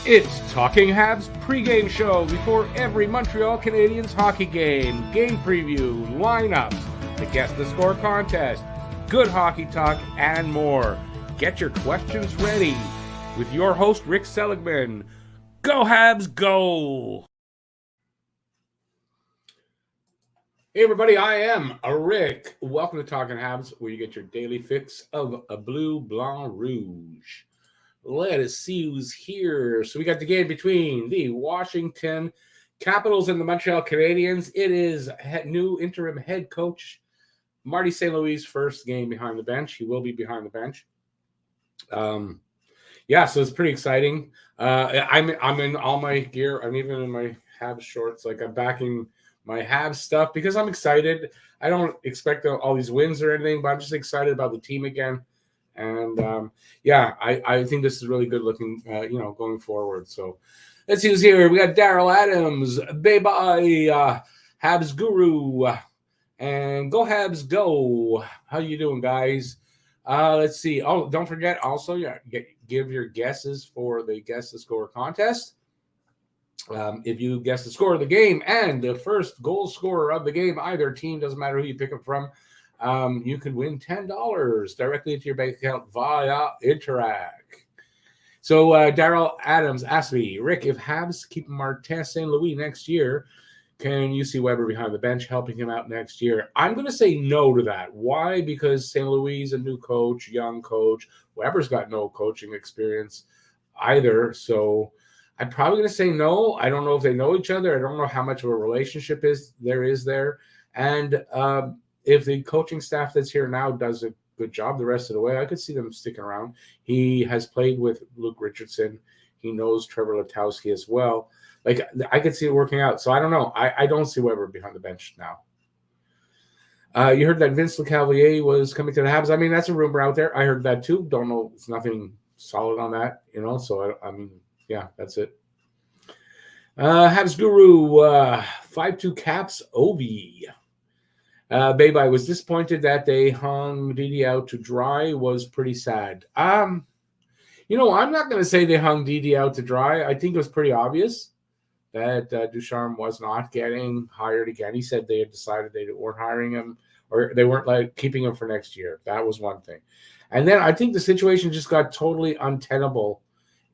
It's Talking Habs pregame show before every Montreal Canadiens hockey game, game preview, lineups, the Guess the Score contest, good hockey talk, and more. Get your questions ready with your host, Rick Seligman. Go Habs, go! Hey everybody, I am Rick. Welcome to Talking Habs, where you get your daily fix of a blue, blanc, rouge. Let us see who's here. So we got the game between the Washington Capitals and the Montreal Canadiens. It is new interim head coach Marty St. Louis' first game behind the bench. He will be behind the bench. So it's pretty exciting. I'm in all my gear. I'm even in my Habs shorts. Like, I'm backing my Habs stuff because I'm excited. I don't expect all these wins or anything, but I'm just excited about the team again. And I think this is really good looking, going forward. So let's see who's here. We got Daryl Adams, bye-bye, Habs Guru, and go Habs go. How you doing, guys? Let's see. Oh, don't forget also, give your guesses for the Guess the Score contest. If you guess the score of the game and the first goal scorer of the game, either team, doesn't matter who you pick up from, you could win $10 directly into your bank account via Interac. So Daryl Adams asked me, Rick, if Habs keep Martin St. Louis next year, can you see Weber behind the bench helping him out next year? I'm going to say no to that. Why? Because St. Louis is a new coach, young coach. Weber's got no coaching experience either. So I'm probably going to say no. I don't know if they know each other. I don't know how much of a relationship there is there. And if the coaching staff that's here now does a good job the rest of the way, I could see them sticking around. He has played with Luke Richardson. He knows Trevor Letowski as well. Like, I could see it working out. So I don't know. I don't see Weber behind the bench now. You heard that Vince LeCavalier was coming to the Habs. I mean, that's a rumor out there. I heard that too. Don't know. It's nothing solid on that, So, that's it. Habs Guru, 5-2 Caps, Ovi. Babe, I was disappointed that they hung Didi out to dry. Was pretty sad. I'm not going to say they hung Didi out to dry. I think it was pretty obvious that Ducharme was not getting hired again. He said they had decided they weren't hiring him, or they weren't keeping him for next year. That was one thing. And then I think the situation just got totally untenable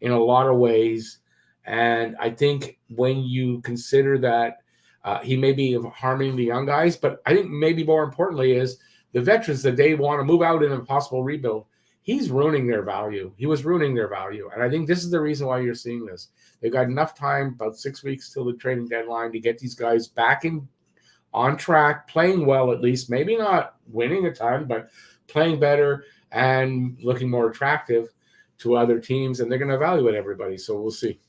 in a lot of ways. And I think when you consider that he may be harming the young guys, but I think maybe more importantly is the veterans that they want to move out in a possible rebuild. He's ruining their value. He was ruining their value. And I think this is the reason why you're seeing this. They've got enough time, about 6 weeks till the trading deadline, to get these guys back on track, playing well at least, maybe not winning a ton, but playing better and looking more attractive to other teams. And they're going to evaluate everybody. So we'll see.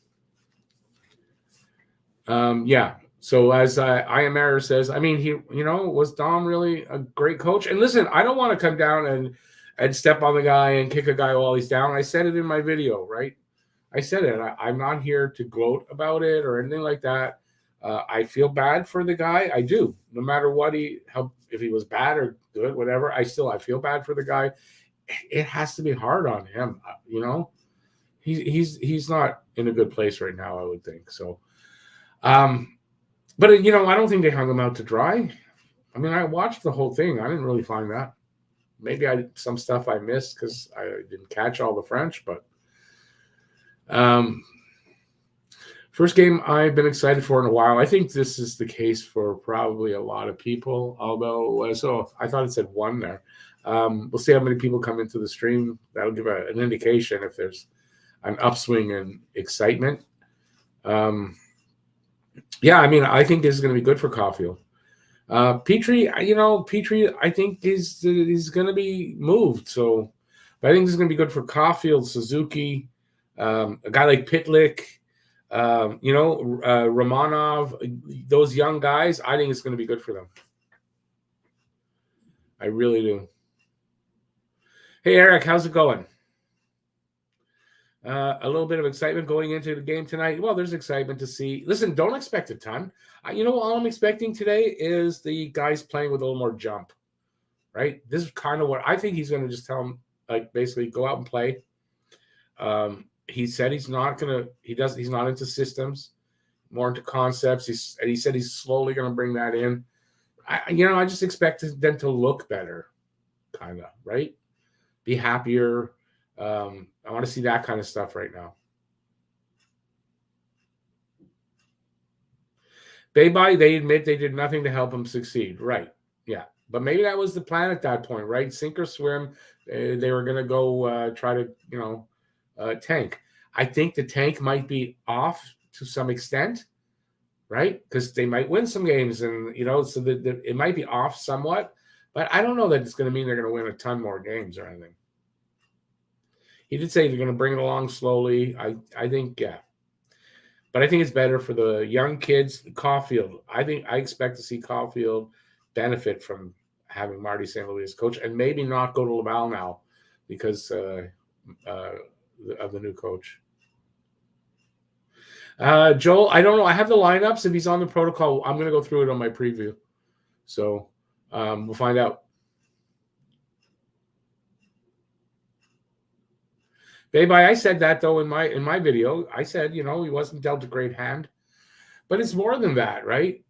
So as IMR says, I mean, was Dom really a great coach? And listen, I don't want to come down and step on the guy and kick a guy while he's down. I said it in my video, right? I said it. I'm not here to gloat about it or anything like that. I feel bad for the guy. I do. No matter what if he was bad or good, whatever, I feel bad for the guy. It has to be hard on him, He's not in a good place right now, I would think. So, but, I don't think they hung him out to dry. I mean, I watched the whole thing. I didn't really find that. Maybe some stuff I missed because I didn't catch all the French. But first game I've been excited for in a while. I think this is the case for probably a lot of people, although so I thought it said one there. We'll see how many people come into the stream. That'll give an indication if there's an upswing in excitement. I think this is going to be good for Caulfield. Petrie, I think he's going to be moved. So, but I think this is going to be good for Caulfield, Suzuki, a guy like Pitlick, Romanov, those young guys. I think it's going to be good for them. I really do. Hey, Eric, how's it going? A little bit of excitement going into the game tonight. Well, there's excitement to see. Listen, don't expect a ton. All I'm expecting today is the guys playing with a little more jump, right? This is kind of what I think he's going to just tell them, basically go out and play. he said he's not into systems, more into concepts. He said he's slowly going to bring that in. I just expect them to look better, kind of, right? Be happier. I want to see that kind of stuff right now. They admit they did nothing to help him succeed. Right. Yeah. But maybe that was the plan at that point, right? Sink or swim. They were going to go try to, tank. I think the tank might be off to some extent, right? Because they might win some games and, so it might be off somewhat. But I don't know that it's going to mean they're going to win a ton more games or anything. He did say they're going to bring it along slowly. I think, yeah. But I think it's better for the young kids. Caulfield, I expect to see Caulfield benefit from having Marty St. Louis as coach, and maybe not go to Laval now because of the new coach. Joel, I don't know. I have the lineups. If he's on the protocol, I'm going to go through it on my preview. So we'll find out. Baby, I said that though in my video. I said, he wasn't dealt a great hand, but it's more than that, right?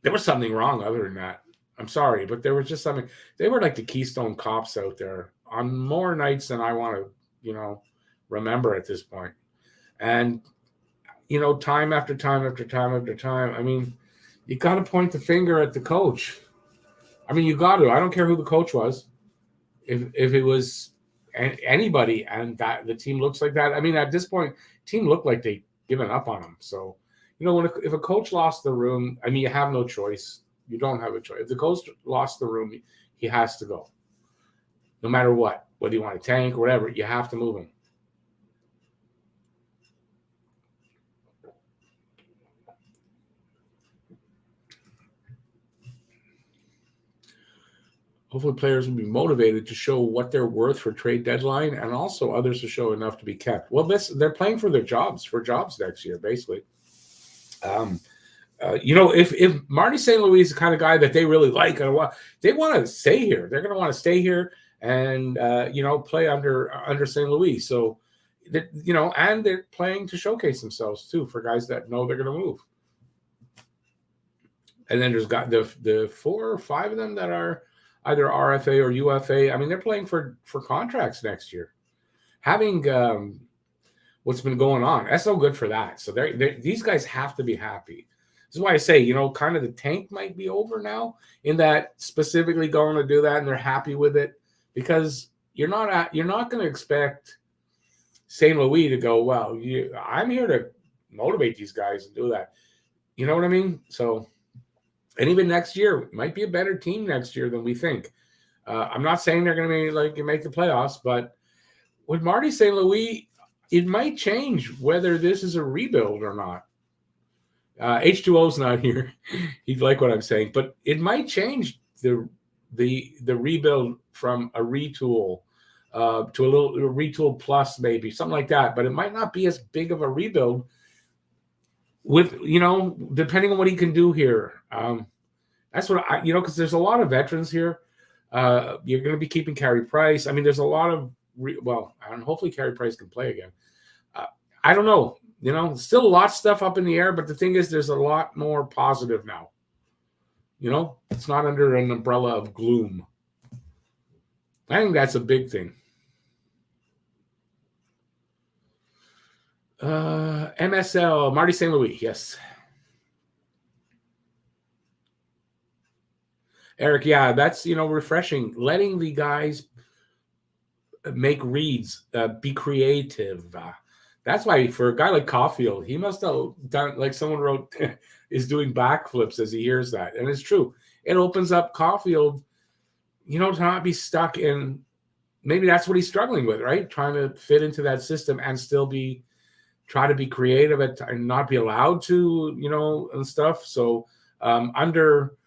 There was something wrong other than that. I'm sorry, but there was just something. They were like the Keystone Cops out there on more nights than I want to, remember at this point. And, time after time after time after time. I mean, you got to point the finger at the coach. I mean, you got to. I don't care who the coach was. If it was anybody and that the team looks like that. I mean, at this point, team looked like they given up on him. So, if a coach lost the room, I mean, you have no choice. You don't have a choice. If the coach lost the room, he has to go. No matter what, whether you want to tank or whatever, you have to move him. Hopefully players will be motivated to show what they're worth for trade deadline, and also others to show enough to be kept. Well, they're playing for jobs next year, basically. If Marty St. Louis is the kind of guy that they really like, and they want to stay here. They're going to want to stay here and play under St. Louis. So, and they're playing to showcase themselves too for guys that know they're going to move. And then there's got the 4 or 5 of them that are either RFA or UFA. I mean, they're playing for contracts next year. Having what's been going on, that's no good for that. So these guys have to be happy. This is why I say, kind of the tank might be over now in that specifically going to do that and they're happy with it, because you're not going to expect St. Louis to go, well, I'm here to motivate these guys and do that. You know what I mean? So, and even next year, it might be a better team next year than we think. I'm not saying they're going to be make the playoffs, but with Marty St. Louis, it might change whether this is a rebuild or not. H2O's not here. He'd like what I'm saying, but it might change the rebuild from a retool to a retool plus, maybe something like that. But it might not be as big of a rebuild with, depending on what he can do here. That's what because there's a lot of veterans here. You're going to be keeping Carey Price. I mean, there's a lot of and hopefully Carey Price can play again. I don't know. Still a lot of stuff up in the air, but the thing is, there's a lot more positive now. It's not under an umbrella of gloom. I think that's a big thing. MSL, Marty St. Louis, yes. Eric, yeah, that's, refreshing. Letting the guys make reads, be creative. That's why for a guy like Caulfield, he must have done, like someone wrote, is doing backflips as he hears that. And it's true. It opens up Caulfield, to not be stuck in, maybe that's what he's struggling with, right? Trying to fit into that system and still try to be creative and not be allowed to, and stuff. So under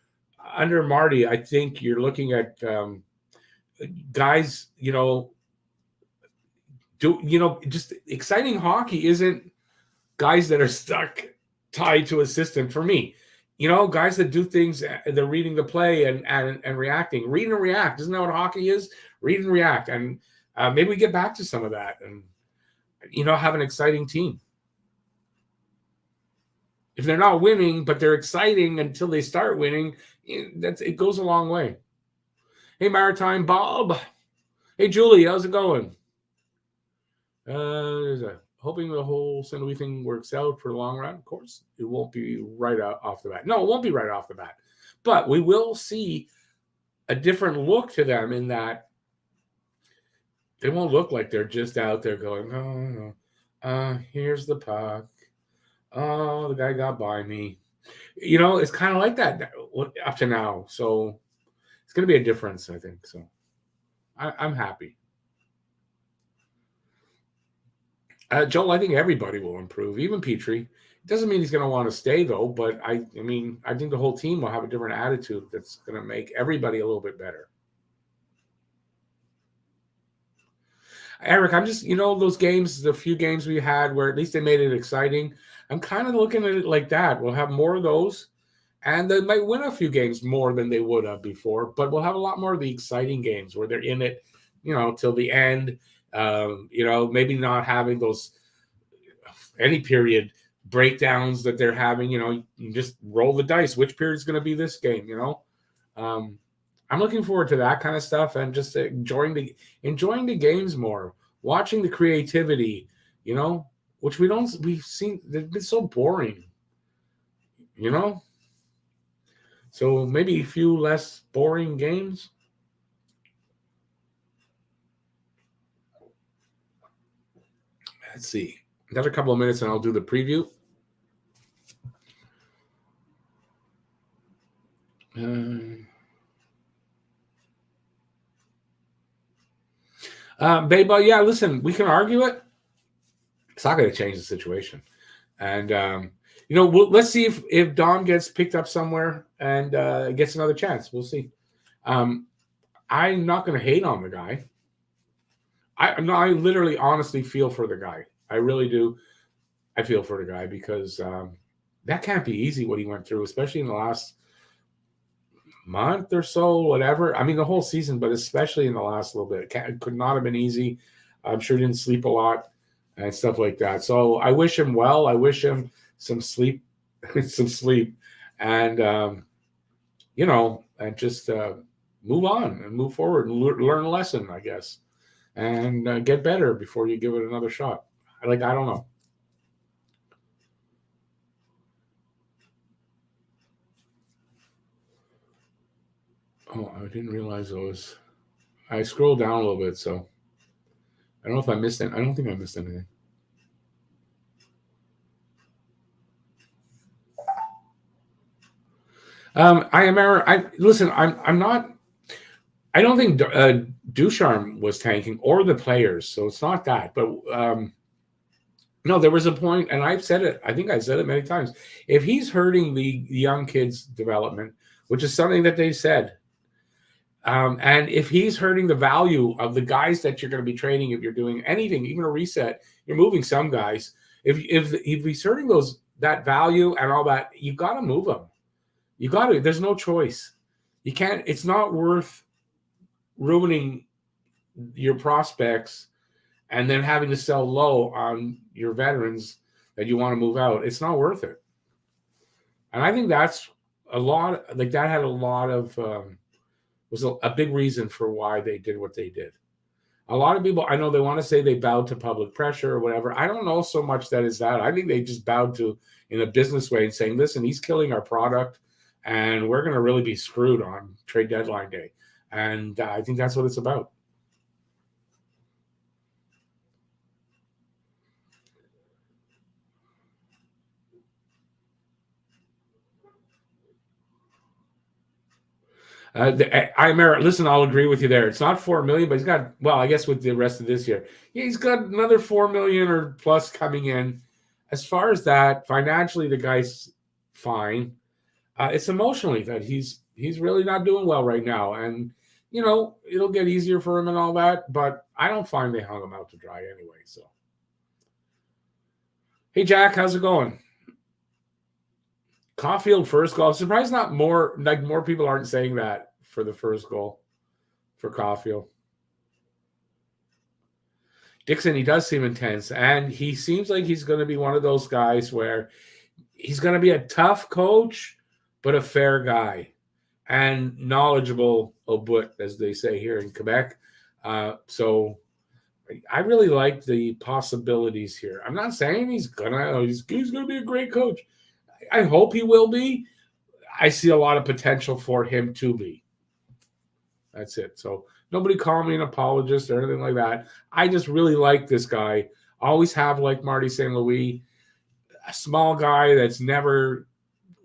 Marty, I think you're looking at guys, just exciting hockey isn't guys that are stuck tied to a system for me. Guys that do things, they're reading the play and reacting. Read and react. Isn't that what hockey is? Read and react. And Maybe we get back to some of that and, have an exciting team. If they're not winning, but they're exciting until they start winning, it goes a long way. Hey, Maritime Bob. Hey, Julie, how's it going? Hoping the whole St. Louis thing works out for the long run. Of course, it won't be right off the bat. No, it won't be right off the bat. But we will see a different look to them in that they won't look like they're just out there going, here's the puck. Oh, the guy got by me. It's kind of like that up to now. So it's going to be a difference, I think. So I'm happy. Joel, I think everybody will improve, even Petrie. It doesn't mean he's going to want to stay, though. But I think the whole team will have a different attitude that's going to make everybody a little bit better. Eric, I'm just, those games, the few games we had where at least they made it exciting. I'm kind of looking at it like that. We'll have more of those, and they might win a few games more than they would have before, but we'll have a lot more of the exciting games where they're in it, till the end. Maybe not having those any period breakdowns that they're having. You just roll the dice. Which period is going to be this game? I'm looking forward to that kind of stuff and just enjoying the games more, watching the creativity, which we've seen. They've been so boring, So maybe a few less boring games. Let's see. Another couple of minutes and I'll do the preview. Beba, yeah, listen, we can argue it. It's not going to change the situation. And, let's see if Dom gets picked up somewhere and gets another chance. We'll see. I'm not going to hate on the guy. I literally honestly feel for the guy. I really do. I feel for the guy because that can't be easy what he went through, especially in the last month or so, whatever. I mean, the whole season, but especially in the last little bit. It could not have been easy. I'm sure he didn't sleep a lot and stuff like that. So I wish him well. I wish him some sleep, and, and just move on and move forward and learn a lesson, I guess, and get better before you give it another shot. I don't know. Oh, I didn't realize I scrolled down a little bit, so I don't know if I missed it. I don't think I missed anything. Listen. I'm not. I don't think Ducharme was tanking or the players, so it's not that. But no, there was a point, and I've said it. I think I've said it many times. If he's hurting the young kids' development, which is something that they said, and if he's hurting the value of the guys that you're going to be trading, if you're doing anything, even a reset, you're moving some guys. If he's hurting that value and all that, you got to move them. You got to. There's no choice. You can't. It's not worth ruining your prospects and then having to sell low on your veterans that you want to move out. It's not worth it. And I think that's a lot. Like that had a lot of was a big reason for why they did what they did. A lot of people, I know they want to say they bowed to public pressure or whatever. I don't know so much that is that. I think they just bowed to in a business way and saying, listen, he's killing our product and we're going to really be screwed on trade deadline day. And I think that's what it's about. Listen, I'll agree with you there. It's not $4 million, but he's got, well, I guess with the rest of this year, he's got another $4 million or plus coming in. As far as that, financially, the guy's fine. It's emotionally that he's really not doing well right now, and it'll get easier for him and all that. But I don't find they hung him out to dry anyway. So, hey Jack, how's it going? Caulfield first goal. I'm surprised not more people aren't saying that for the first goal for Caulfield. Dixon, he does seem intense, and he seems like he's going to be one of those guys where he's going to be a tough coach, but a fair guy and knowledgeable au bout, as they say here in Quebec. So I really like the possibilities here. I'm not saying he's gonna be a great coach. I hope he will be. I see a lot of potential for him to be. That's it. So nobody call me an apologist or anything like that. I just really like this guy. Always have like Marty St. Louis, a small guy that's never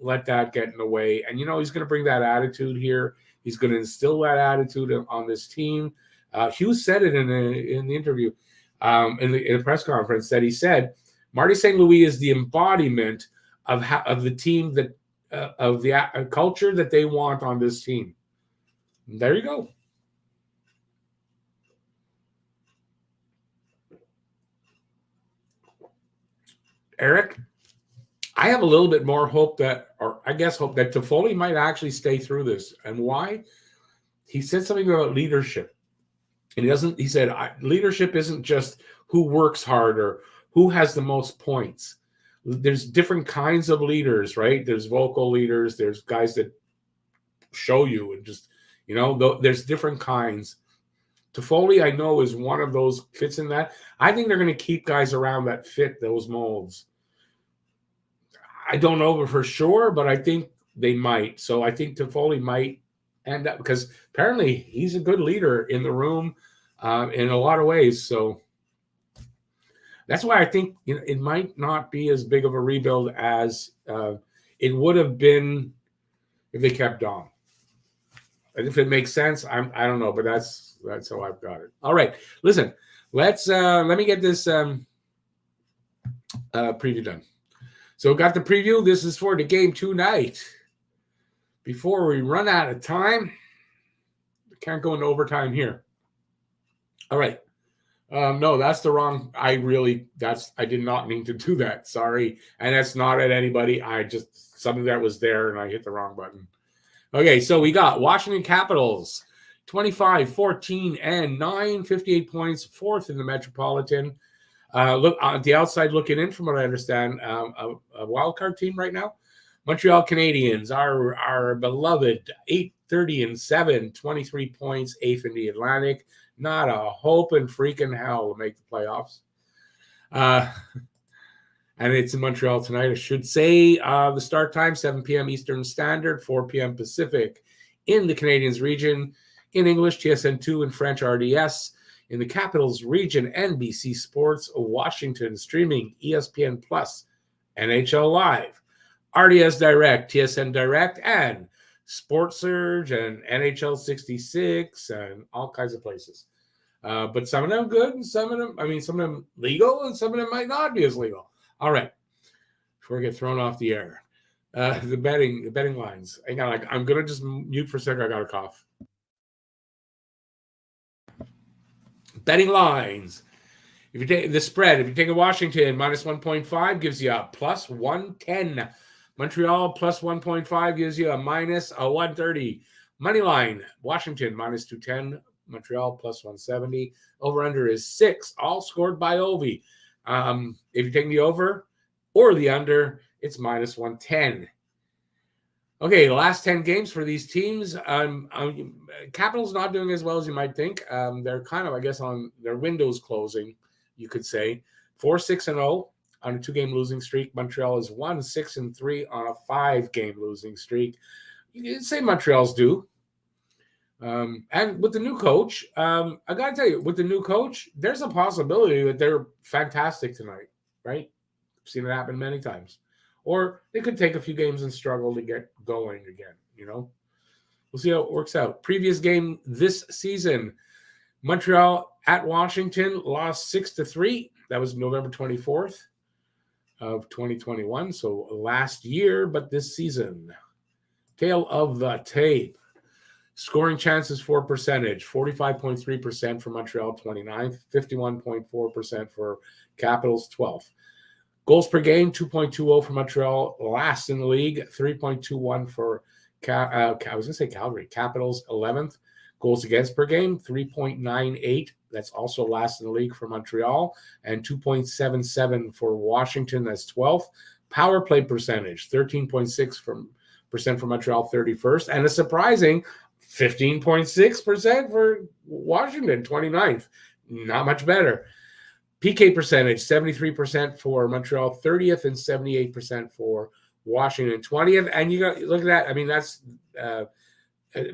let that get in the way. And, you know, he's going to bring that attitude here. He's going to instill that attitude on this team. Hughes said it in the interview, in the press conference, that he said Marty St. Louis is the embodiment of the team that of the culture that they want on this team. And there you go. Eric, I have a little bit more hope that Toffoli might actually stay through this. And why? He said something about leadership. And he said leadership isn't just who works harder, who has the most points. There's different kinds of leaders, right? There's vocal leaders. There's guys that show you and just, you know, there's different kinds. Toffoli, I know, is one of those, fits in that. I think they're going to keep guys around that fit those molds. I don't know for sure, but I think they might. So I think Toffoli might end up, because apparently he's a good leader in the room in a lot of ways. So that's why I think, you know, it might not be as big of a rebuild as it would have been if they kept Dom. If it makes sense, I don't know, but that's how I've got it. All right, listen, let me get this preview done. So got the preview. This is for the game tonight. Before we run out of time, we can't go into overtime here. All right. No, that's the wrong. I did not mean to do that. Sorry. And that's not at anybody. I just, something that was there and I hit the wrong button. Okay. So we got Washington Capitals, 25, 14, and 9, 58 points, fourth in the Metropolitan. Look on the outside looking in, from what I understand, a wild card team right now. Montreal Canadiens, our beloved 8-30-7, 23 points, 8th in the Atlantic. Not a hope in freaking hell to make the playoffs. And it's in Montreal tonight, I should say. The start time, 7 p.m. Eastern Standard, 4 p.m. Pacific in the Canadiens region. In English, TSN2, and French, RDS. In the Capitals region, NBC Sports Washington, streaming ESPN Plus, NHL Live, RDS Direct, TSN Direct, and Sports Surge, and NHL 66, and all kinds of places. But some of them good, and some of them legal, and some of them might not be as legal. All right, before we get thrown off the air, the betting lines. Hang on, I'm gonna just mute for a second. I got a cough. Betting lines. If you take the spread, if you take a Washington minus 1.5, gives you a plus 110. Montreal plus 1.5 gives you a minus a 130. Money line, Washington minus 210. Montreal plus 170. Over under is 6, all scored by Ovi. If you're taking the over or the under, it's minus 110. Okay, the last 10 games for these teams. Capitals not doing as well as you might think. They're kind of, I guess, on their windows closing, you could say. 4-6-0 on a 2-game losing streak. Montreal is 1-6-3 on a 5-game losing streak. You can say Montreal's due. And with the new coach, I got to tell you, with the new coach, there's a possibility that they're fantastic tonight, right? I've seen it happen many times. Or they could take a few games and struggle to get going again, you know? We'll see how it works out. Previous game this season, Montreal at Washington lost 6-3. That was November 24th of 2021, so last year, but this season. Tail of the tape. Scoring chances for percentage, 45.3% for Montreal, 29th, 51.4% for Capitals, 12th. Goals per game, 2.20 for Montreal, last in the league, 3.21 for Calgary, Capitals, 11th. Goals against per game, 3.98. That's also last in the league for Montreal, and 2.77 for Washington. That's 12th. Power play percentage, 13.6% for Montreal, 31st, and a surprising 15.6% for Washington, 29th. Not much better. PK percentage, 73% for Montreal, 30th, and 78% for Washington, 20th. And you got look at that. I mean, that's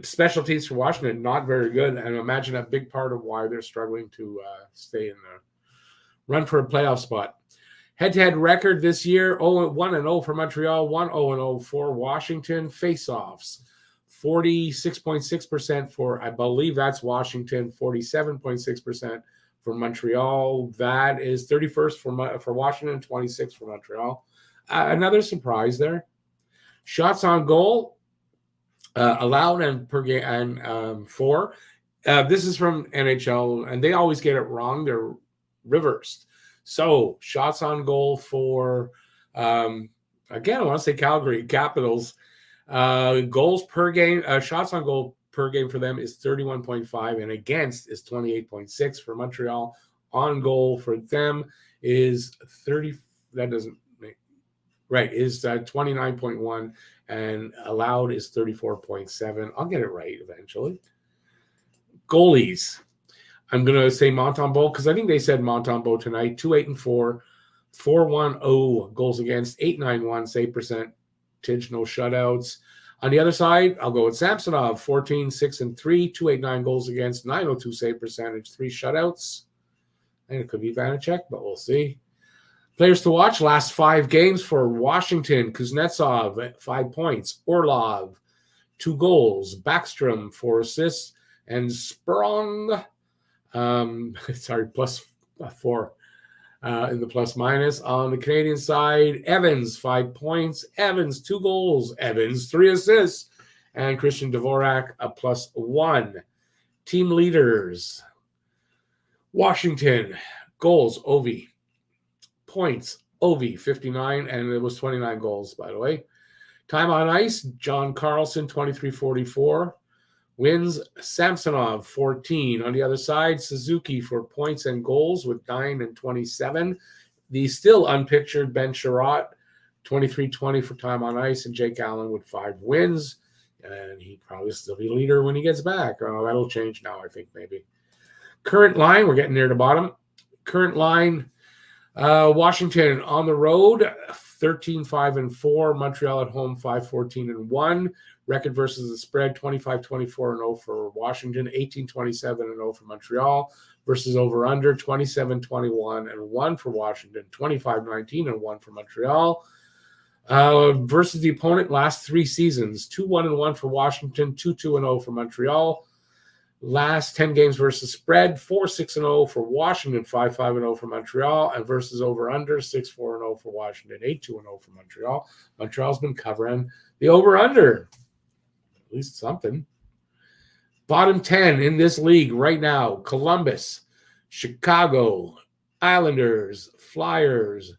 specialties for Washington, not very good. And imagine a big part of why they're struggling to stay in the run for a playoff spot. Head-to-head record this year, 1-0 for Montreal, 1-0 for Washington. Face-offs, 46.6% for, I believe that's Washington, 47.6% for Montreal. That is 31st for Washington, 26th for Montreal. Another surprise there. Shots on goal, allowed and per game and for. This is from NHL, and they always get it wrong. They're reversed. So shots on goal for, again, I want to say Calgary Capitals. Goals per game, shots on goal per game for them is 31.5, and against is 28.6 for Montreal. On goal for them is 30. That doesn't make right. Is 29.1, and allowed is 34.7. I'll get it right eventually. Goalies. I'm going to say Montembeault because I think they said Montembeault tonight. 2-8-4, 4-1-0 goals against, 8-9-1 save percentage, no shutouts. On the other side, I'll go with Samsonov, 14-6-3, 289 goals against, 902 save percentage, 3 shutouts. And it could be Vanacek, but we'll see. Players to watch, last 5 games for Washington, Kuznetsov, 5 points, Orlov, 2 goals, Backstrom, 4 assists, and Sprong, plus 4 in the plus minus. On the Canadian side, Evans, 5 points, Evans, 2 goals, Evans, 3 assists, and Christian Dvorak, a +1. Team leaders, Washington, goals, Ovi, points, Ovi, 59, and it was 29 goals, by the way. Time on ice, John Carlson, 23-44. Wins, Samsonov, 14. On the other side, Suzuki for points and goals with 9 and 27. The still unpictured Ben Sherratt, 23-20 for time on ice, and Jake Allen with 5 wins. And he probably still be leader when he gets back. Oh, that'll change now, I think, maybe. Current line, we're getting near the bottom. Current line, Washington on the road, 13-5-4. Montreal at home, 5-14-1. Record versus the spread, 25-24-0 for Washington, 18-27-0 for Montreal. Versus over-under, 27-21-1 for Washington, 25-19-1 for Montreal. Versus the opponent last 3 seasons, 2-1-1 for Washington, 2-2-0 for Montreal. Last 10 games versus spread, 4-6-0 for Washington, 5-5-0 for Montreal, and versus over-under, 6-4-0 for Washington, 8-2-0 for Montreal. Montreal's been covering the over-under. At least something. Bottom 10 in this league right now, Columbus, Chicago, Islanders, Flyers,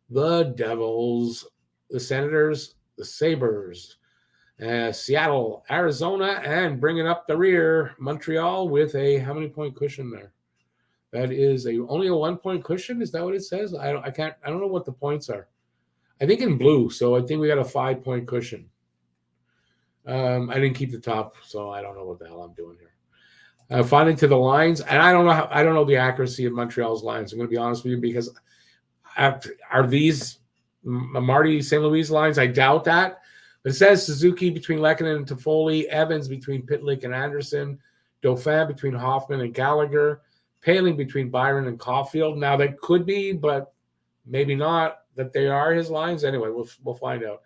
the Devils, the Senators, the Sabres, Seattle, Arizona, and bringing up the rear, Montreal with a how many point cushion there? That is only a 1-point cushion. Is that what it says? I don't know what the points are. I think in blue, so I think we got a 5-point cushion. I didn't keep the top, so I don't know what the hell I'm doing here. Finally to the lines, and I don't know the accuracy of Montreal's lines. I'm going to be honest with you because are these Marty St. Louis lines? I doubt that. But it says Suzuki between Lehkonen and Toffoli, Evans between Pitlick and Anderson, Dauphin between Hoffman and Gallagher, Paling between Byron and Caulfield. Now that could be, but maybe not that they are his lines. Anyway, we'll find out.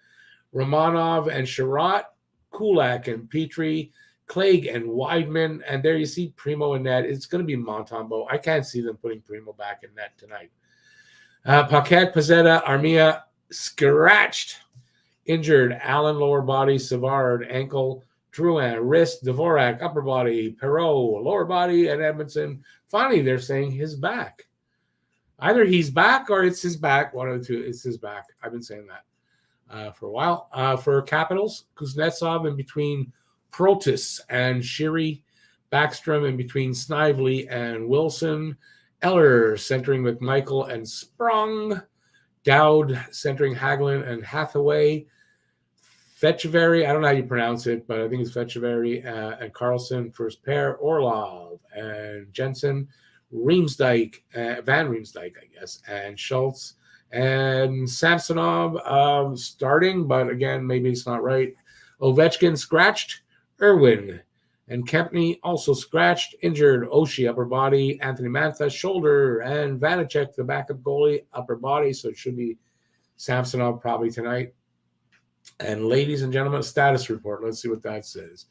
Romanov and Sherratt, Kulak and Petrie, Clegg and Weidman, and there you see Primo in net. It's going to be Montembeault. I can't see them putting Primo back in net tonight. Paquette, Pezzetta, Armia, scratched, injured. Allen, lower body, Savard, ankle, Drouin, wrist, Dvorak, upper body, Perreault, lower body, and Edmondson. Finally, they're saying his back. Either he's back or it's his back. One of the two. It's his back. I've been saying that for a while. For Capitals, Kuznetsov in between Protis and Shiri, Backstrom in between Snively and Wilson. Eller centering McMichael and Sprung. Dowd centering Hagelin and Hathaway. Fetchevery, I don't know how you pronounce it, but I think it's Fetchevery and Carlson first pair. Orlov and Jensen. Riemsdyk, Van Riemsdyk, I guess, and Schultz. And Samsonov starting, but again, maybe it's not right. Ovechkin scratched. Irwin and Kempney also scratched, injured. Oshie, upper body. Anthony Mantha, shoulder. And Vanacek, the backup goalie, upper body. So it should be Samsonov probably tonight. And ladies and gentlemen, status report. Let's see what that says.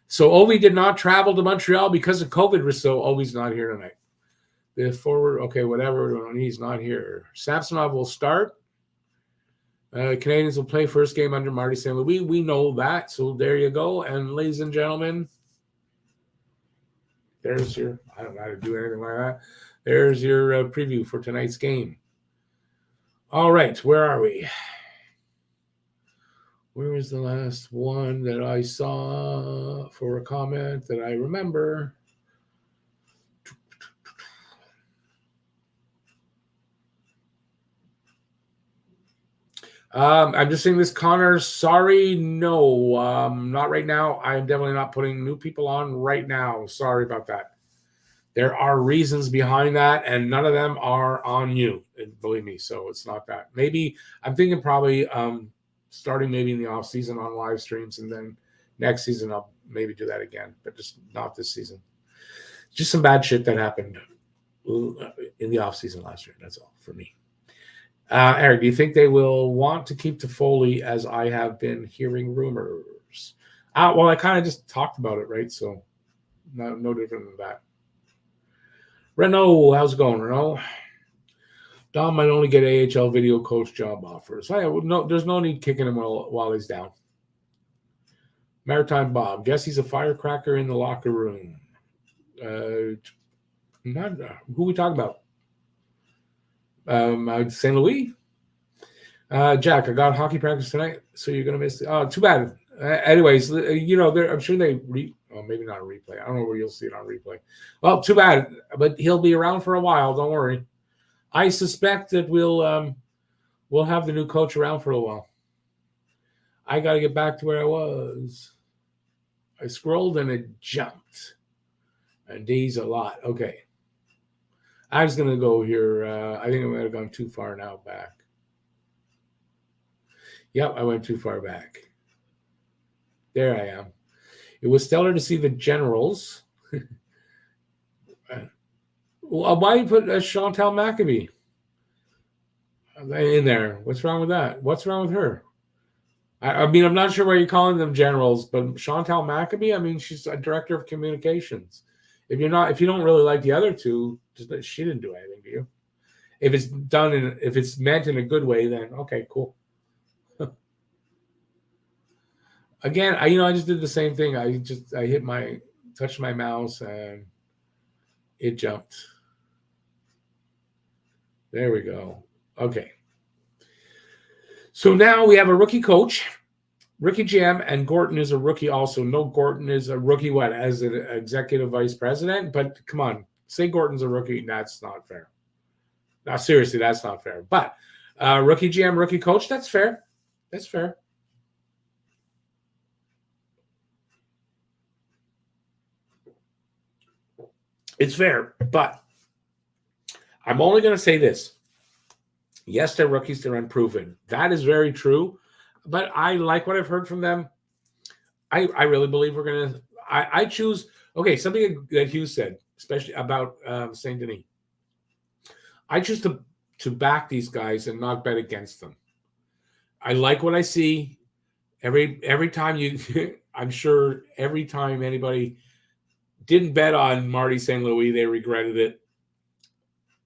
So Ovi did not travel to Montreal because of COVID, so Ovi's not here tonight. The forward, okay, whatever, he's not here. Samsonov will start. Canadians will play first game under Marty St. Louis. We know that, so there you go. And ladies and gentlemen, there's your, I don't know how to do anything like that. There's your preview for tonight's game. All right, where are we? Where was the last one that I saw for a comment that I remember? I'm just saying this, Connor. Sorry, no, not right now. I'm definitely not putting new people on right now. Sorry about that. There are reasons behind that, and none of them are on you. Believe me, so it's not that. Maybe I'm thinking probably starting maybe in the off season on live streams, and then next season I'll maybe do that again, but just not this season. Just some bad shit that happened in the off season last year. That's all for me. Eric, do you think they will want to keep Toffoli, as I have been hearing rumors? Well, I kind of just talked about it, right? So no different than that. Renault, how's it going, Renault? Dom might only get AHL video coach job offers. There's no need kicking him while he's down. Maritime Bob, guess he's a firecracker in the locker room. Who we talking about? St. Louis. Jack, I got hockey practice tonight, so you're gonna miss it. Oh, too bad. Anyways, I'm sure they maybe not a replay. I don't know where you'll see it on replay. Well, too bad, but he'll be around for a while. Don't worry. I suspect that we'll have the new coach around for a while. I got to get back to where I was. I scrolled and it jumped. And D's a lot. Okay. I was going to go here. I think I might have gone too far now back. Yep, I went too far back. There I am. It was stellar to see the Generals. Why you put Chantal Maccabee in there? What's wrong with that? What's wrong with her? I mean, I'm not sure why you're calling them Generals, but Chantal Maccabee, I mean, she's a director of communications. If you don't really like the other two, she didn't do anything to you. If it's meant in a good way, then okay, cool. Again, I just did the same thing. I touched my mouse and it jumped. There we go. Okay. So now we have a rookie coach, rookie GM, and Gorton is a rookie also. No, Gorton is a rookie as an executive vice president, but come on, say Gorton's a rookie. That's not fair. No, seriously, that's not fair. But rookie GM, rookie coach, that's fair. That's fair. It's fair, but I'm only going to say this. Yes, they're rookies. They're unproven. That is very true. But I like what I've heard from them. I really believe we're going to – I choose – okay, something that Hughes said, especially about St. Denis. I choose to back these guys and not bet against them. I like what I see. Every time I'm sure every time anybody didn't bet on Marty St. Louis, they regretted it.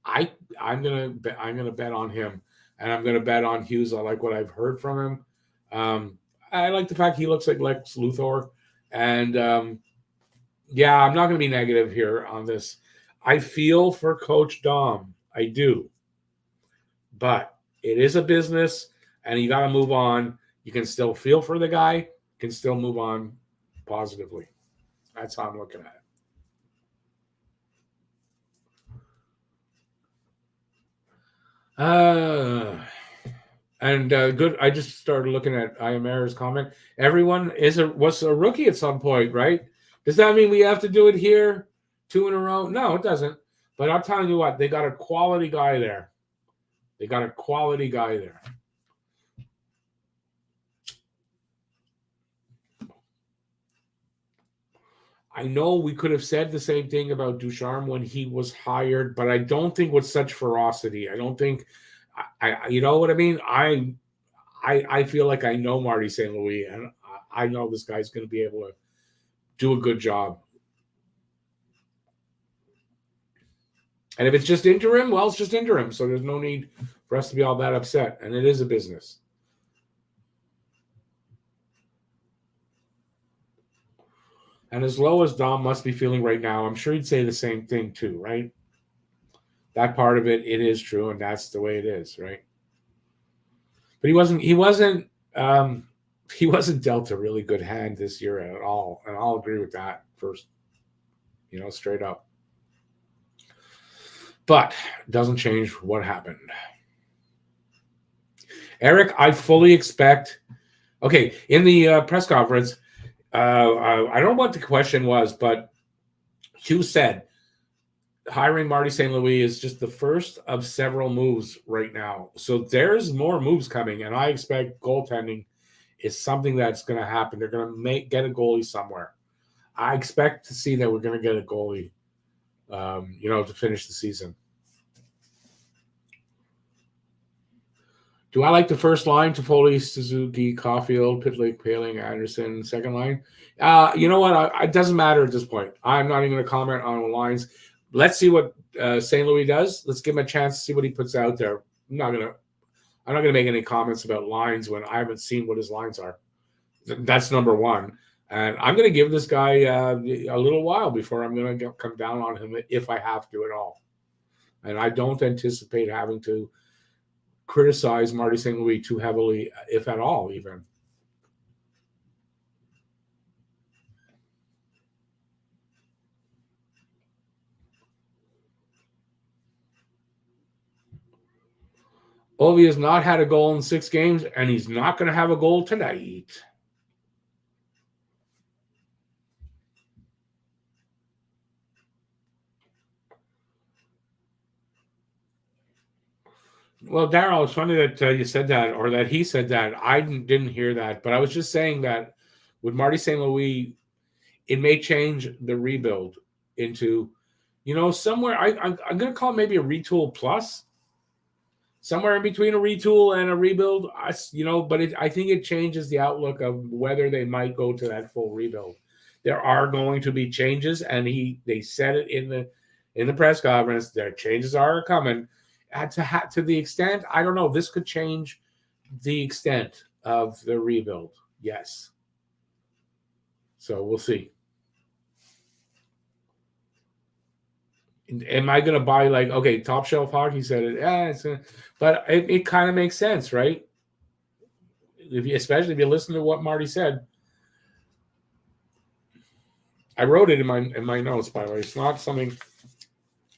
I'm gonna bet on him, and I'm gonna bet on Hughes. I like what I've heard from him. I like the fact he looks like Lex Luthor, and I'm not gonna be negative here on this. I feel for Coach Dom, I do, but it is a business, and you got to move on. You can still feel for the guy, can still move on positively. That's how I'm looking at it. Uh, and good. I just started looking at IMR's comment. Everyone was a rookie at some point, right? Does that mean we have to do it here 2 in a row? No, it doesn't. But I'm telling you what, they got a quality guy there. They got a quality guy there. I know we could have said the same thing about Ducharme when he was hired, but I don't think with such ferocity. I don't think, you know what I mean? I feel like I know Marty St. Louis, and I know this guy's going to be able to do a good job. And if it's just interim, well, it's just interim. So there's no need for us to be all that upset. And it is a business. And as low as Dom must be feeling right now, I'm sure he'd say the same thing too, right? That part of it is true, and that's the way it is, right? But he wasn't dealt a really good hand this year at all. And I'll agree with that first, straight up. But it doesn't change what happened. Eric, I fully expect. Okay, in the press conference, I don't know what the question was, but Hugh said hiring Marty St. Louis is just the first of several moves right now. So there's more moves coming, and I expect goaltending is something that's going to happen. They're going to get a goalie somewhere. I expect to see that we're going to get a goalie, to finish the season. Do I like the first line? Toffoli, Suzuki, Caulfield, Pitlick, Paling, Anderson, second line? You know what? It doesn't matter at this point. I'm not even going to comment on the lines. Let's see what St. Louis does. Let's give him a chance to see what he puts out there. I'm not gonna make any comments about lines when I haven't seen what his lines are. That's number one. And I'm going to give this guy a little while before I'm going to come down on him if I have to at all. And I don't anticipate having to criticize Marty St. Louis too heavily, if at all, even. Ovi has not had a goal in 6 games, and he's not going to have a goal tonight. Well, Daryl, it's funny that you said that, or that he said that. I didn't hear that, but I was just saying that with Marty St. Louis, it may change the rebuild into, somewhere. I'm going to call it maybe a retool plus, somewhere in between a retool and a rebuild. But I think it changes the outlook of whether they might go to that full rebuild. There are going to be changes, and they said it in the press conference. Their changes are coming. To the extent, I don't know, this could change the extent of the rebuild. Yes. So we'll see. Am I going to buy top shelf hockey said it? But it kind of makes sense, right? Especially if you listen to what Marty said. I wrote it in my notes, by the way. It's not something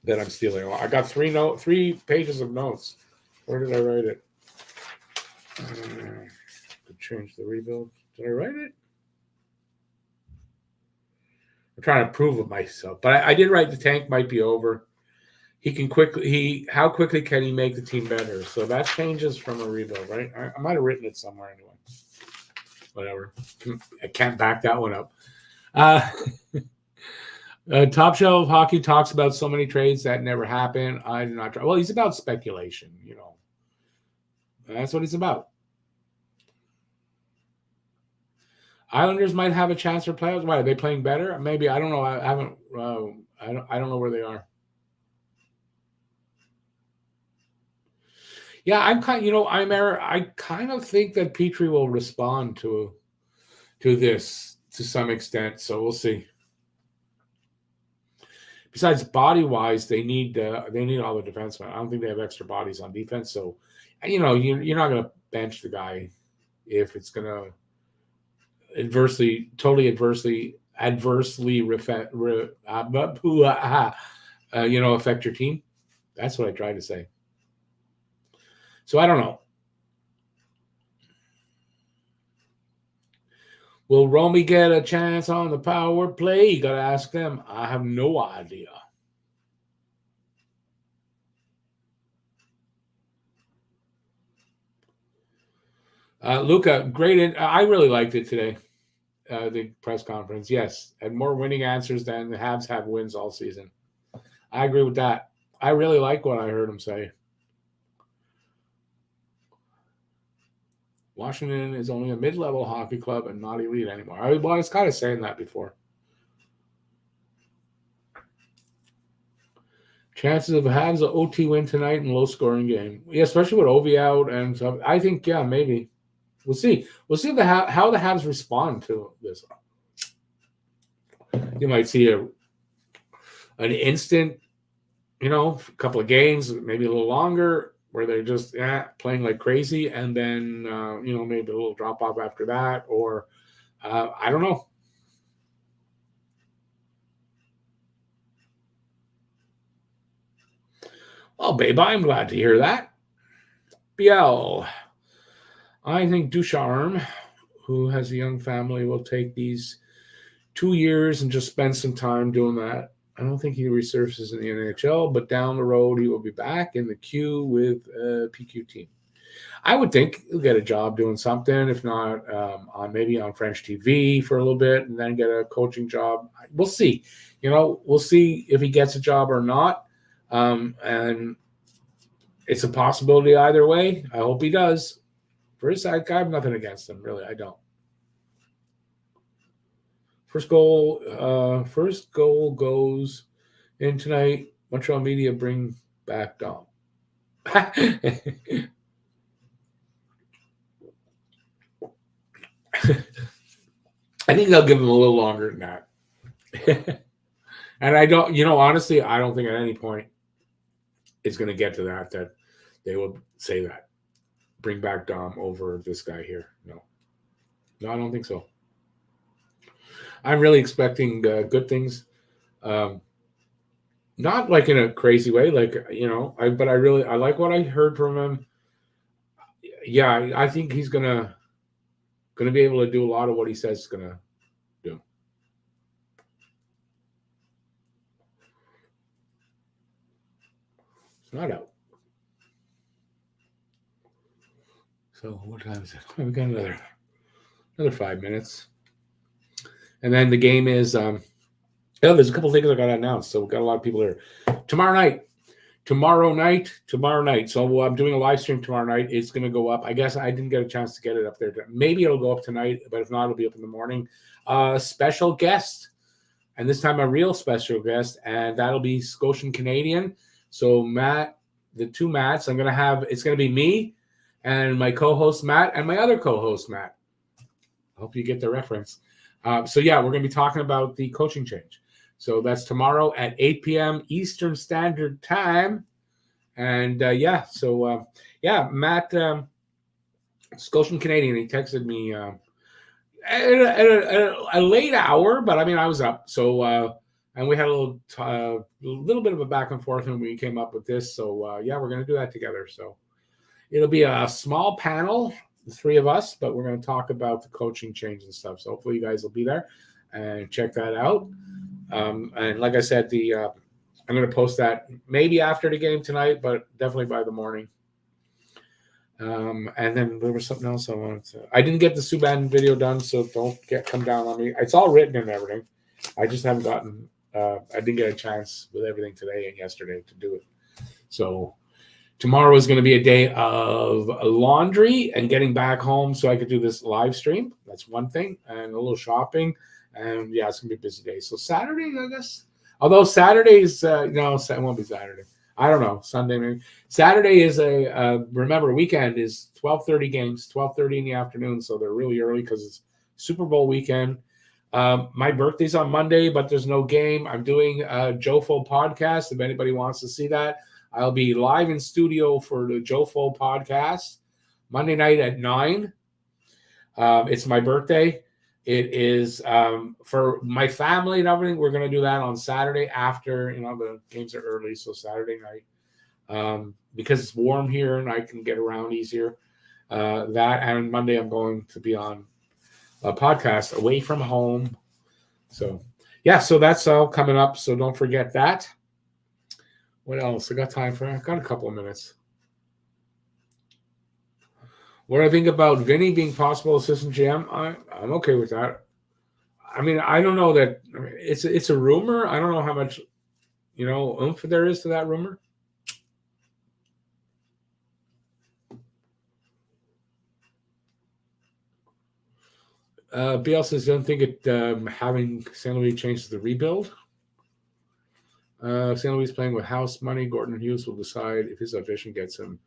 that I'm stealing. I got 3 pages of notes. Where did I write it? To change the rebuild. Did I write it? I'm trying to prove it myself, but I did write the tank might be over. How quickly can he make the team better? So that changes from a rebuild, right? I might have written it somewhere anyway. Whatever. I can't back that one up. Top Shelf Hockey talks about so many trades that never happen. I do not try. Well, he's about speculation, That's what he's about. Islanders might have a chance for playoffs. Why are they playing better? Maybe, I don't know. I haven't. I don't know where they are. Yeah, I kind of think that Petrie will respond to this to some extent. So we'll see. Besides body wise, they need all the defensemen. I don't think they have extra bodies on defense. So, you're not going to bench the guy if it's going to adversely affect your team. That's what I tried to say. So I don't know. Will Romy get a chance on the power play? You got to ask them. I have no idea. Luca, great. I really liked it today. The press conference. Yes, had more winning answers than the Habs have wins all season. I agree with that. I really like what I heard him say. Washington is only a mid-level hockey club and not elite anymore. I was kind of saying that before. Chances of Habs an OT win tonight and low-scoring game. Yeah, especially with Ovi out and stuff. I think, yeah, maybe. We'll see. We'll see how the Habs respond to this. You might see an instant, a couple of games, maybe a little longer, where they're just playing like crazy, and then maybe a little drop off after that, or I don't know. Well, babe, I'm glad to hear that. BL, I think Ducharme, who has a young family, will take these 2 years and just spend some time doing that. I don't think he resurfaces in the NHL, but down the road he will be back in the queue with a PQ team. I would think he'll get a job doing something, if not maybe on French TV for a little bit, and then get a coaching job. We'll see. We'll see if he gets a job or not. And it's a possibility either way. I hope he does. For his side, I have nothing against him, really. I don't. First goal goes in tonight. Montreal media bring back Dom. I think they'll give him a little longer than that. And I don't, honestly, I don't think at any point it's going to get to that they will say that. Bring back Dom over this guy here. No, I don't think so. I'm really expecting good things. Not like in a crazy way, but I like what I heard from him. Yeah, I think he's gonna be able to do a lot of what he says he's gonna do. It's not out. So what time is it? We've got another 5 minutes, and then the game is. There's a couple things I got to announce. So we've got a lot of people here. Tomorrow night. So I'm doing a live stream tomorrow night. It's going to go up. I guess I didn't get a chance to get it up there. Maybe it'll go up tonight, but if not, it'll be up in the morning. Special guest, and this time a real special guest, and that'll be Scotian Canadian. So Matt, the two Matts, it's going to be me and my co-host Matt and my other co-host Matt. I hope you get the reference. So we're going to be talking about the coaching change. So that's tomorrow at 8 p.m. Eastern Standard Time. And Matt, Scotian Canadian, he texted me at a late hour, but I was up. So, and we had a little bit of a back and forth when we came up with this. So, we're going to do that together. So it'll be a small panel, the three of us, but we're going to talk about the coaching change and stuff. So hopefully you guys will be there and check that out. And like I said, I'm going to post that maybe after the game tonight, but definitely by the morning. And then there was something else I wanted to. I didn't get the Subban video done, so don't come down on me. It's all written and everything. I just haven't gotten. I didn't get a chance with everything today and yesterday to do it. So tomorrow is going to be a day of laundry and getting back home so I could do this live stream. That's one thing, and a little shopping. And it's gonna be a busy day. So Saturday, I guess. Although Saturdays, no, it won't be Saturday. I don't know. Sunday maybe. Saturday is remember, weekend is 12:30 games, 12:30 in the afternoon. So they're really early because it's Super Bowl weekend. My birthday's on Monday, but there's no game. I'm doing a Jofo podcast. If anybody wants to see that, I'll be live in studio for the Jofo podcast Monday night at 9. It's my birthday. It is for my family and everything. We're going to do that on Saturday after, the games are early. So Saturday night, because it's warm here and I can get around easier. That and Monday I'm going to be on a podcast away from home. So yeah, so that's all coming up. So don't forget that. What else? I got time for? I've got a couple of minutes. What do I think about Vinny being possible assistant GM? I'm okay with that. I mean, I don't know that it's a rumor. I don't know how much oomph there is to that rumor. BL says don't think it having St. Louis changes the rebuild. St. Louis playing with house money. Gordon Hughes will decide if his audition gets him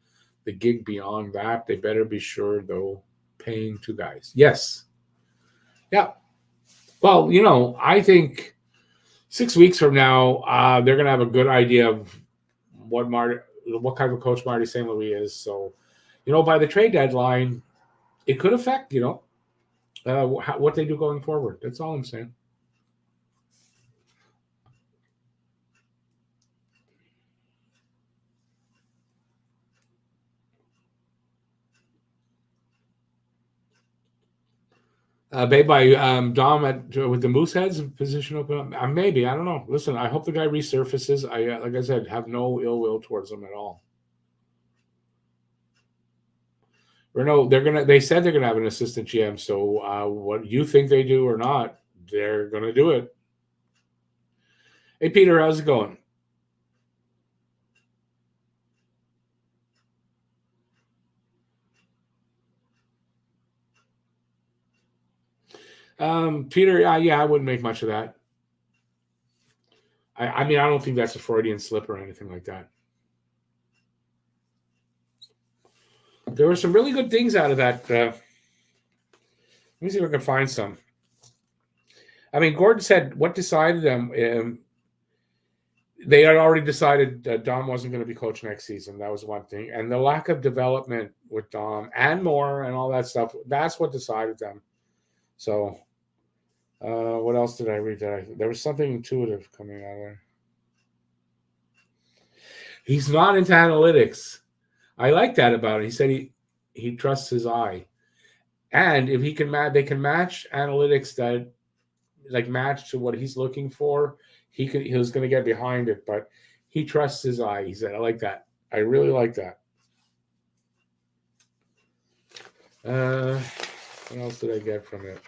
the gig. Beyond that, they better be sure, though, paying two guys. Yes. Yeah. Well, I think 6 weeks from now, they're going to have a good idea of what kind of coach Marty St. Louis is. So, by the trade deadline, it could affect, what they do going forward. That's all I'm saying. Made by Dom with the Mooseheads position open up. Maybe, I don't know. Listen, I hope the guy resurfaces. I like I said, have no ill will towards him at all. Renault, they said they're gonna have an assistant GM. So what you think they do or not, they're gonna do it. Hey Peter, how's it going? Peter, yeah, I wouldn't make much of that. I mean, I don't think that's a Freudian slip or anything like that. There were some really good things out of that. Let me see if I can find some. I mean, Gordon said what decided them. They had already decided that Dom wasn't going to be coach next season. That was one thing. And the lack of development with Dom and more and all that stuff, that's what decided them. So what else did I read? There was something intuitive coming out of there. He's not into analytics. I like that about it. He said he trusts his eye. And if he can they can match analytics that like match to what he's looking for, he was going to get behind it, but he trusts his eye. He said, I like that. I really like that. What else did I get from it?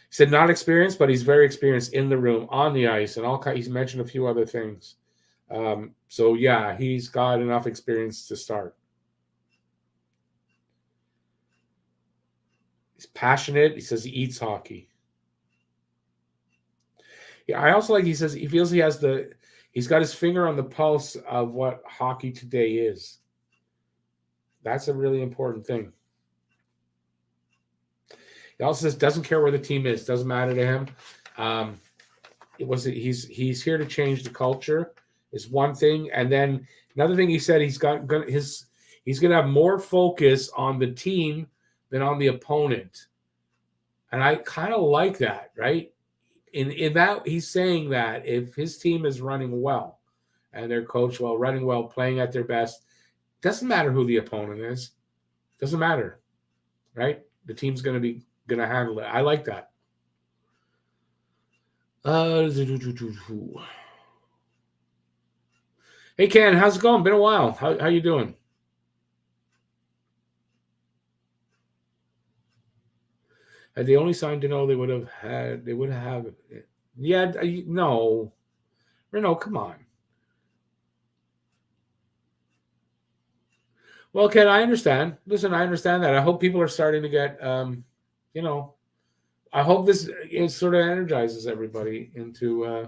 He said not experienced, but he's very experienced in the room, on the ice, and he's mentioned a few other things. So yeah, he's got enough experience to start. He's passionate. He says he eats hockey. Yeah, I also like he says he feels he's got his finger on the pulse of what hockey today is. That's a really important thing. He also says doesn't care where the team is, doesn't matter to him. He's here to change the culture is one thing, and then another thing he said he's going to have more focus on the team than on the opponent, and I kind of like that, right? In that he's saying that if his team is running well and they're coached well, running well, playing at their best, doesn't matter who the opponent is, doesn't matter, right? The team's going to handle it. I like that. Hey Ken, how's it going? Been a while. How you doing? Had they only signed to know they would have it. Yeah, no. Renault, come on. Well, Ken, I understand. Listen, I understand that. I hope people are starting to get, I hope this sort of energizes everybody into,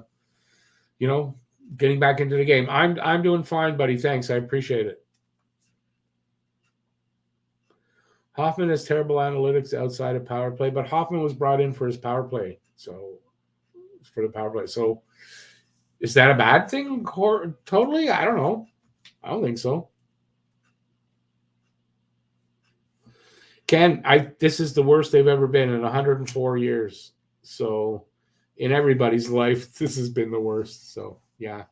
getting back into the game. I'm doing fine, buddy. Thanks. I appreciate it. Hoffman has terrible analytics outside of power play, but Hoffman was brought in for his power play. So for the power play. So is that a bad thing? Totally? I don't know. I don't think so. Ken, this is the worst they've ever been in 104 years. So in everybody's life, this has been the worst. So yeah.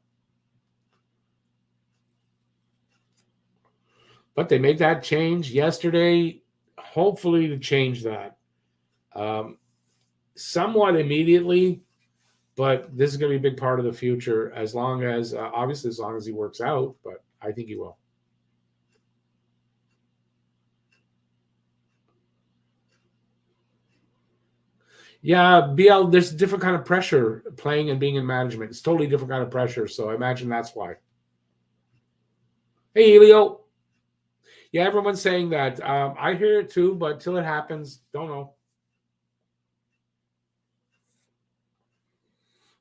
But they made that change yesterday, hopefully to change that somewhat immediately. But this is going to be a big part of the future, as long as, obviously, as long as he works out. But I think he will. Yeah, BL, there's a different kind of pressure playing and being in management. It's totally different kind of pressure. So I imagine that's why. Hey, Elio. Yeah, everyone's saying that. I hear it too, but till it happens, don't know.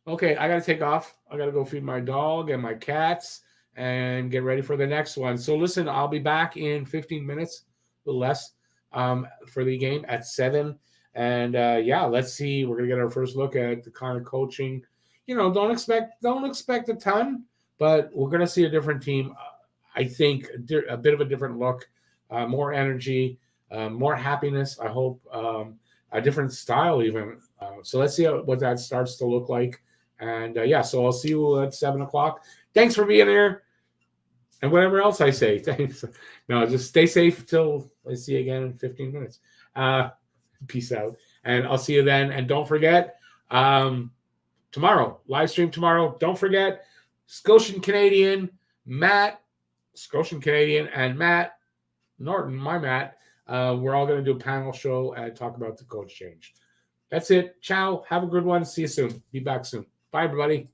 Okay, I got to take off. I got to go feed my dog and my cats and get ready for the next one. So listen, I'll be back in 15 minutes, a little less, for the game at 7. And yeah, let's see. We're gonna get our first look at the kind of coaching. Don't expect a ton, but we're gonna see a different team. I think a bit of a different look, more energy, more happiness. I hope a different style even. So let's see what that starts to look like. And yeah, so I'll see you at 7:00. Thanks for being here. And whatever else I say, thanks. No, just stay safe till I see you again in 15 minutes. Peace out. And I'll see you then. And don't forget, tomorrow, live stream tomorrow. Don't forget, Scotian Canadian, and Matt Norton, my Matt. We're all going to do a panel show and talk about the coach change. That's it. Ciao. Have a good one. See you soon. Be back soon. Bye, everybody.